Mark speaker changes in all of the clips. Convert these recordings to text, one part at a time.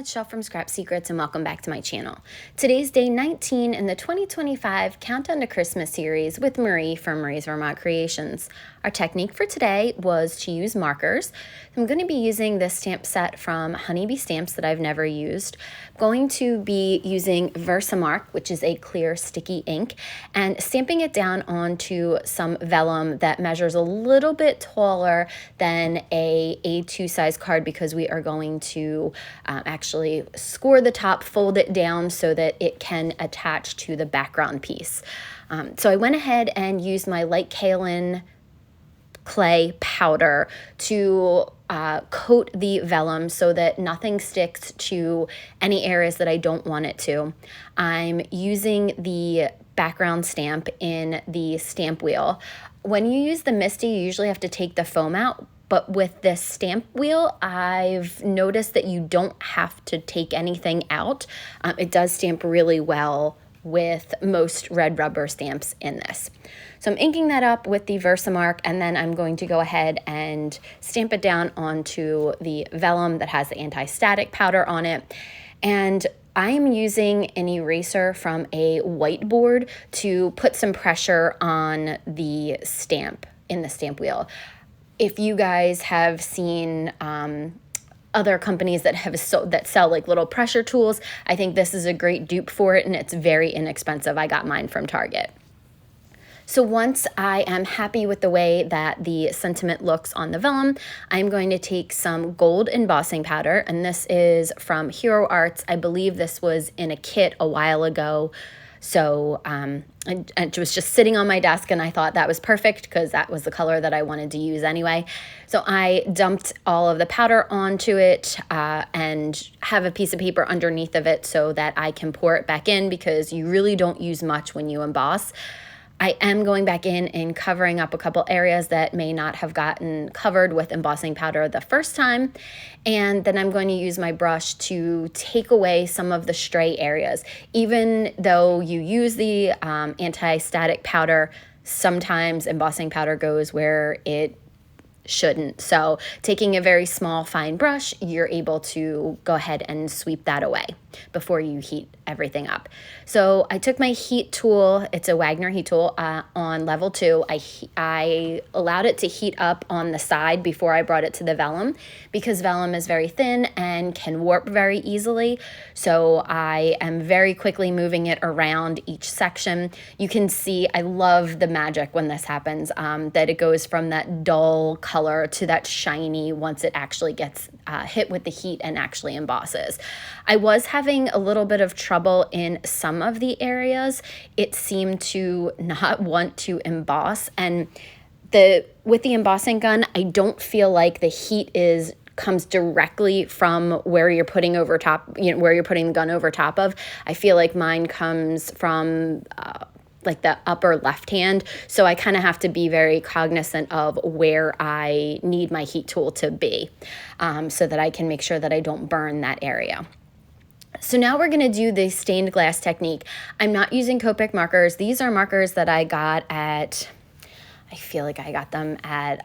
Speaker 1: it's Shel from Scrap Secrets and welcome back to my channel. Today's day 19 in the 2025 Countdown to Christmas series with Marie from Marie's Vermont Creations. Our technique for today was to use markers. I'm going to be using this stamp set from Honeybee Stamps that I've never used. I'm going to be using Versamark, which is a clear sticky ink, and stamping it down onto some vellum that measures a little bit taller than a A2 size card because we are going to actually score the top, fold it down so that it can attach to the background piece. So I went ahead and used my light kaolin clay powder to coat the vellum so that nothing sticks to any areas that I don't want it to. I'm using the background stamp in the stamp wheel. When you use the MISTI, you usually have to take the foam out, but with this stamp wheel, I've noticed that you don't have to take anything out. It does stamp really well with most red rubber stamps in this. So I'm inking that up with the Versamark, and then I'm going to go ahead and stamp it down onto the vellum that has the anti-static powder on it. And I am using an eraser from a whiteboard to put some pressure on the stamp in the stamp wheel. If you guys have seen other companies that sell like little pressure tools, I think this is a great dupe for it, and it's very inexpensive. I got mine from Target. So once I am happy with the way that the sentiment looks on the vellum, I'm going to take some gold embossing powder, and this is from Hero Arts. I believe this was in a kit a while ago. So it was just sitting on my desk, and I thought that was perfect because that was the color that I wanted to use anyway. So I dumped all of the powder onto it and have a piece of paper underneath of it so that I can pour it back in, because you really don't use much when you emboss. I am going back in and covering up a couple areas that may not have gotten covered with embossing powder the first time. And then I'm going to use my brush to take away some of the stray areas. Even though you use the anti-static powder, sometimes embossing powder goes where it shouldn't. So taking a very small fine brush, you're able to go ahead and sweep that away before you heat everything up. So I took my heat tool, it's a Wagner heat tool, on level 2. I allowed it to heat up on the side before I brought it to the vellum, because vellum is very thin and can warp very easily. So I am very quickly moving it around each section. You can see, I love the magic when this happens, that it goes from that dull color to that shiny once it actually gets hit with the heat and actually embosses. I was having a little bit of trouble in some of the areas. It seemed to not want to emboss, and with the embossing gun, I don't feel like the heat comes directly from where you're putting over top, where you're putting the gun over top of. I feel like mine comes from like the upper left hand. So I kind of have to be very cognizant of where I need my heat tool to be, so that I can make sure that I don't burn that area. So now we're going to do the stained glass technique. I'm not using Copic markers. These are markers that I got at, I feel like I got them at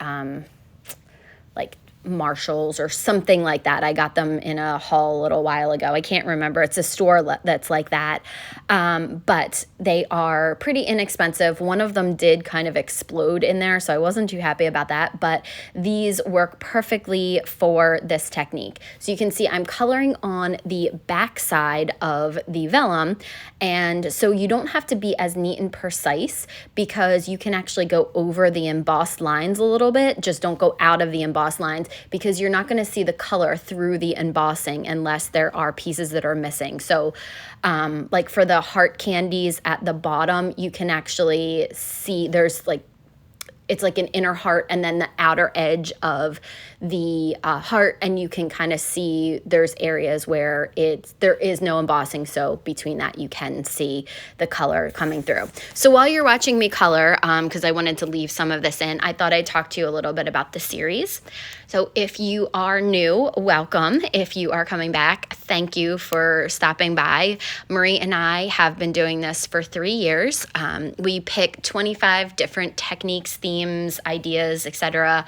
Speaker 1: like Marshall's or something like that. I got them in a haul a little while ago. I can't remember. It's a store that's like that. But they are pretty inexpensive. One of them did kind of explode in there, so I wasn't too happy about that. But these work perfectly for this technique. So you can see I'm coloring on the back side of the vellum. And so you don't have to be as neat and precise, because you can actually go over the embossed lines a little bit. Just don't go out of the embossed lines, because you're not going to see the color through the embossing unless there are pieces that are missing. So like for the heart candies at the bottom, you can actually see there's like, it's like an inner heart and then the outer edge of the heart, and you can kind of see there's areas where there is no embossing, so between that you can see the color coming through. So while you're watching me color, because I wanted to leave some of this in, I thought I'd talk to you a little bit about the series. So if you are new, welcome. If you are coming back, thank you for stopping by. Marie and I have been doing this for 3 years. We pick 25 different techniques, themes, ideas, etc.,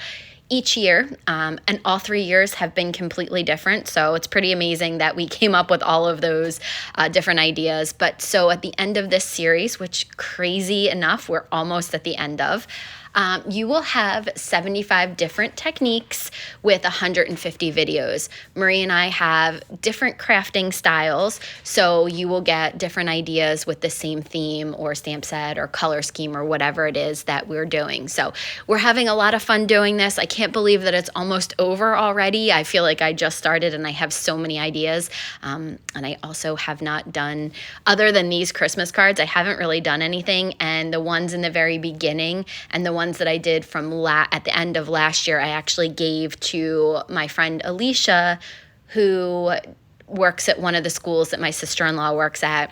Speaker 1: each year, and all 3 years have been completely different. So it's pretty amazing that we came up with all of those different ideas. But so at the end of this series, which crazy enough, we're almost at the end of, you will have 75 different techniques with 150 videos. Marie and I have different crafting styles, so you will get different ideas with the same theme or stamp set or color scheme or whatever it is that we're doing. So we're having a lot of fun doing this. I can't believe that it's almost over already. I feel like I just started and I have so many ideas. And I also have not done, other than these Christmas cards, I haven't really done anything. And the ones in the very beginning and the ones that I did from at the end of last year, I actually gave to my friend Alicia, who works at one of the schools that my sister-in-law works at.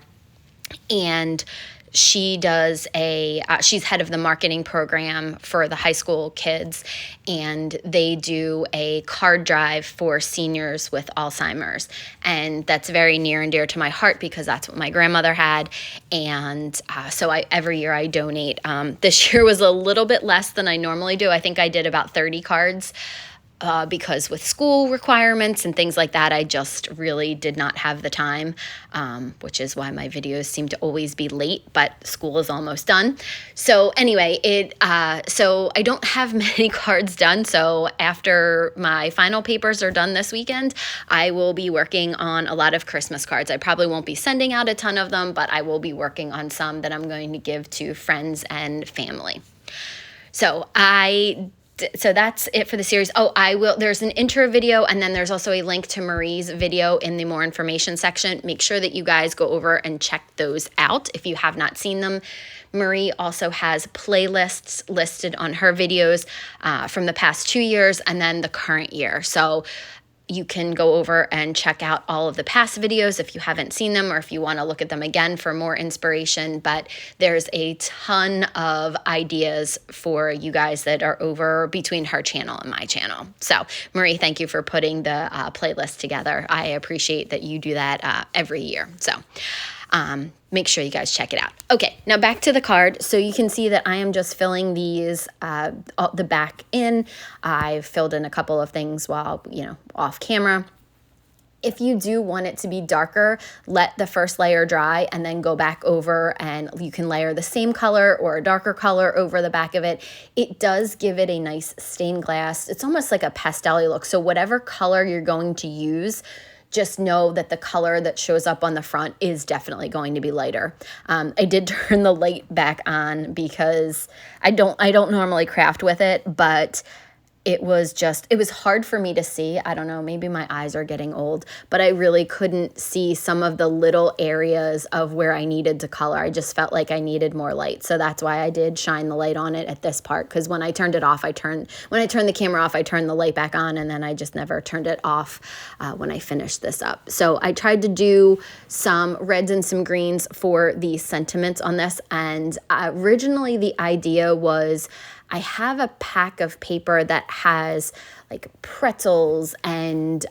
Speaker 1: And she does she's head of the marketing program for the high school kids, and they do a card drive for seniors with Alzheimer's. And that's very near and dear to my heart because that's what my grandmother had. And so every year I donate. This year was a little bit less than I normally do. I think I did about 30 cards. Because with school requirements and things like that, I just really did not have the time, which is why my videos seem to always be late, but school is almost done. So anyway, so I don't have many cards done. So after my final papers are done this weekend, I will be working on a lot of Christmas cards. I probably won't be sending out a ton of them, but I will be working on some that I'm going to give to friends and family. So that's it for the series. There's an intro video, and then there's also a link to Marie's video in the more information section. Make sure that you guys go over and check those out if you have not seen them. Marie also has playlists listed on her videos from the past 2 years and then the current year. So you can go over and check out all of the past videos if you haven't seen them, or if you want to look at them again for more inspiration. But there's a ton of ideas for you guys that are over between her channel and my channel. So Marie, thank you for putting the playlist together. I appreciate that you do that every year. So make sure you guys check it out. Okay, now back to the card. So you can see that I am just filling these, the back in. I've filled in a couple of things while, off camera. If you do want it to be darker, let the first layer dry and then go back over, and you can layer the same color or a darker color over the back of it. It does give it a nice stained glass. It's almost like a pastel-y look. So whatever color you're going to use, just know that the color that shows up on the front is definitely going to be lighter. I did turn the light back on because I don't normally craft with it, but it was hard for me to see. I don't know, maybe my eyes are getting old, but I really couldn't see some of the little areas of where I needed to color. I just felt like I needed more light. So that's why I did shine the light on it at this part, because when I turned it off, when I turned the camera off, I turned the light back on, and then I just never turned it off when I finished this up. So I tried to do some reds and some greens for the sentiments on this, and originally the idea was I have a pack of paper that has like pretzels and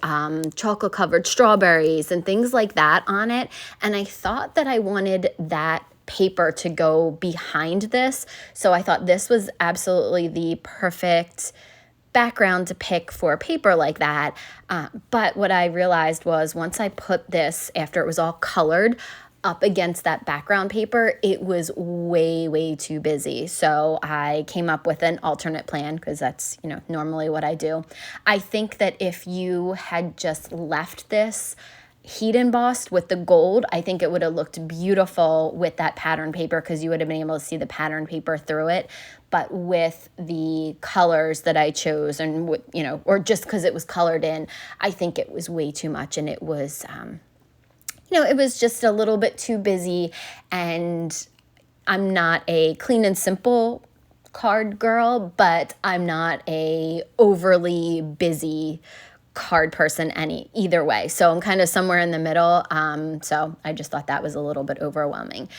Speaker 1: chocolate covered strawberries and things like that on it. And I thought that I wanted that paper to go behind this. So I thought this was absolutely the perfect background to pick for a paper like that. But what I realized was once I put this, after it was all colored, up against that background paper, it was way, way too busy. So I came up with an alternate plan, because that's, normally what I do. I think that if you had just left this heat embossed with the gold, I think it would have looked beautiful with that pattern paper, because you would have been able to see the pattern paper through it. But with the colors that I chose, and or just because it was colored in, I think it was way too much, and it was it was just a little bit too busy, and I'm not a clean and simple card girl, but I'm not a overly busy card person either way. So I'm kind of somewhere in the middle. So I just thought that was a little bit overwhelming.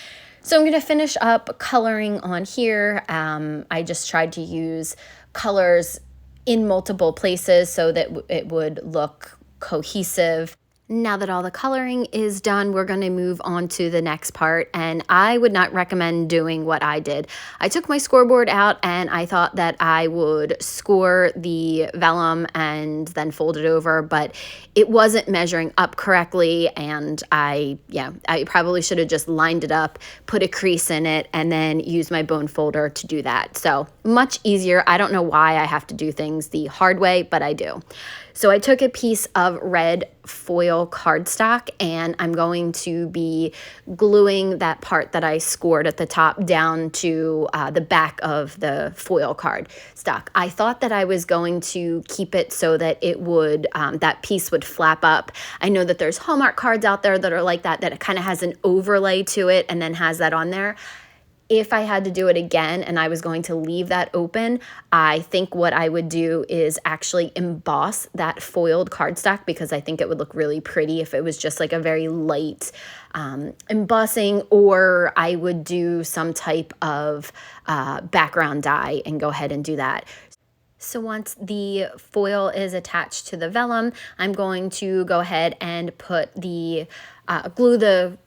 Speaker 1: So I'm going to finish up coloring on here. I just tried to use colors in multiple places so that it would look cohesive. Now that all the coloring is done, we're going to move on to the next part, and I would not recommend doing what I did. I took my scoreboard out and I thought that I would score the vellum and then fold it over, but it wasn't measuring up correctly, and I probably should have just lined it up, put a crease in it, and then used my bone folder to do that. So much easier. I don't know why I have to do things the hard way, but I do. So I took a piece of red foil cardstock, and I'm going to be gluing that part that I scored at the top down to the back of the foil card stock. I thought that I was going to keep it so that it would, that piece would flap up. I know that there's Hallmark cards out there that are like that it kind of has an overlay to it and then has that on there. If I had to do it again and I was going to leave that open, I think what I would do is actually emboss that foiled cardstock, because I think it would look really pretty if it was just like a very light embossing, or I would do some type of background dye and go ahead and do that. So once the foil is attached to the vellum, I'm going to go ahead and put the glue the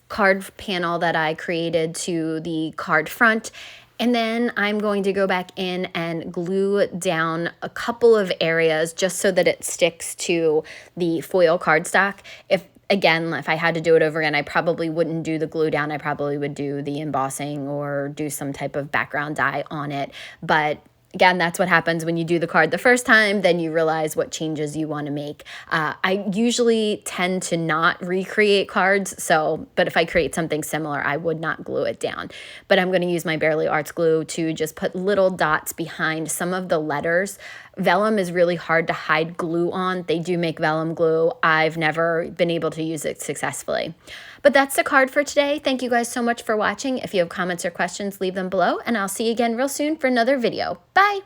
Speaker 1: card panel that I created to the card front, and then I'm going to go back in and glue down a couple of areas just so that it sticks to the foil cardstock. If I had to do it over again, I probably wouldn't do the glue down. I probably would do the embossing or do some type of background dye on it. But again, that's what happens when you do the card the first time, then you realize what changes you want to make. I usually tend to not recreate cards, but if I create something similar, I would not glue it down. But I'm going to use my Bearly Arts glue to just put little dots behind some of the letters. Vellum is really hard to hide glue on. They do make vellum glue. I've never been able to use it successfully. But that's the card for today. Thank you guys so much for watching. If you have comments or questions, leave them below, and I'll see you again real soon for another video. Bye!